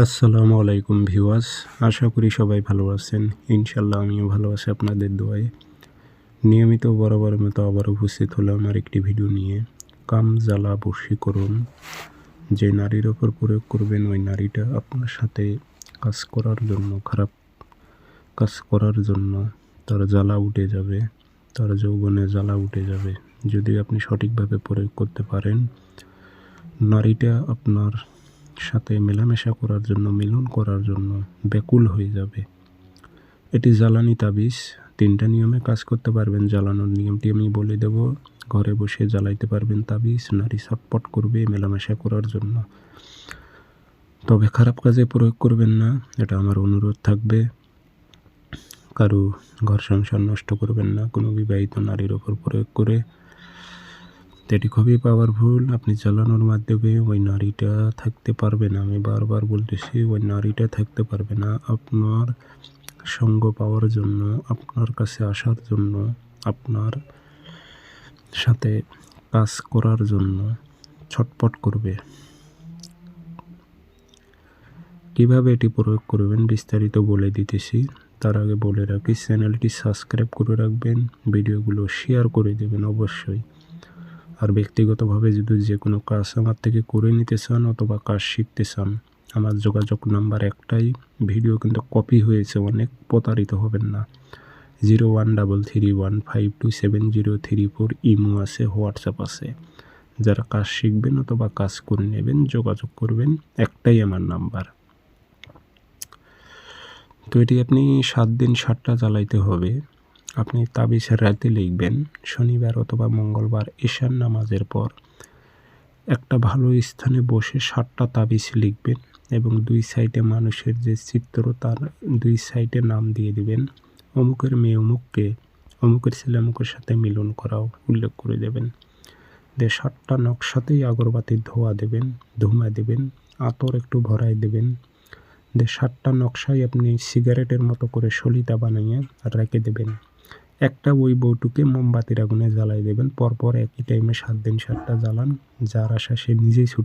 আসসালামু আলাইকুম ভিউয়ার্স, আশা করি সবাই ভালো আছেন। ইনশাল্লাহ আমিও ভালো আছি আপনাদের দোয়ায়। নিয়মিত বরাবরের মতো আবার উপস্থিত হলাম আরেকটি ভিডিও নিয়ে। কাম জ্বালা বশীকরণ। যে নারীর ওপর প্রয়োগ করবেন ওই নারীটা আপনার সাথে কাজ করার জন্য, খারাপ কাজ করার জন্য তার জ্বালা উঠে যাবে, তার যৌবনে জ্বালা উঠে যাবে। যদি আপনি সঠিকভাবে প্রয়োগ করতে পারেন, নারীটা আপনার সাথে মেলামেশা করার জন্য, মিলন করার জন্য ব্যাকুল হয়ে যাবে। এটি জ্বালানি তাবিজ। 3টা নিয়মে কাজ করতে পারবেন। জ্বালানোর নিয়মটি আমি বলে দেব। ঘরে বসে জ্বালাইতে পারবেন তাবিজ। নারী ছটপট করবে মেলামেশা করার জন্য। তবে খারাপ কাজে প্রয়োগ করবেন না, এটা আমার অনুরোধ থাকবে। কারো ঘর সংসার নষ্ট করবেন না কোনো বিবাহিত নারীর ওপর প্রয়োগ করে। এটি খুবই পাওয়ারফুল। আপনি জ্বালানোর মাধ্যমে ওই নারীটা থাকতে পারবে না। আমি বারবার বলতেছি, ওই নারীটা থাকতে পারবে না। আপনার সঙ্গ পাওয়ার জন্য, আপনার কাছে আসার জন্য, আপনার সাথে কাজ করার জন্য ছটপট করবে। কিভাবে এটি প্রয়োগ করবেন বিস্তারিত বলে দিতেছি। তার আগে বলে রাখি, চ্যানেলটি সাবস্ক্রাইব করে রাখবেন, ভিডিওগুলো শেয়ার করে দেবেন অবশ্যই। আর ব্যক্তিগতভাবে যদি যে কোনো কাজ আমার থেকে করে নিতে চান অথবা কাজ শিখতে চান, আমার যোগাযোগ নাম্বার একটাই। ভিডিও কিন্তু কপি হয়েছে অনেক, প্রতারিত হবেন না। 0133152703 ইমো আছে, হোয়াটসঅ্যাপ আছে। যারা কাজ শিখবেন অথবা কাজ করে নেবেন যোগাযোগ করবেন, একটাই আমার নাম্বার। তো এটি আপনি 7 দিন 7টা জ্বালাইতে হবে। আপনি তাবিজ রাতে লিখবেন, শনিবার অথবা মঙ্গলবার ঈশান নামাজের পর একটা ভালো স্থানে বসে 7টা তাবিজ লিখবেন এবং 2 সাইডে মানুষের যে চিত্র তার 2 সাইডে নাম দিয়ে দিবেন। অমুকের মেয়ে অমুককে, অমুকের ছেলে অমুকের সাথে মিলন করাও উল্লেখ করে দেবেন। দিয়ে 7টা নকশাতেই আগরবাতির ধোঁয়া দেবেন, ধুমা দেবেন, আতর একটু ভরাই দেবেন। দিয়ে 7টা নকশাই আপনি সিগারেটের মতো করে সলিতা বানাইয়া রেখে দেবেন। একটা ওই বউটুকে মোমবাতির আগুনে জ্বালাই দেবেন। পরপর একই টাইমে 7 দিন 7টা জ্বালান। যার আশা সে নিজেই ছুটে আসবে।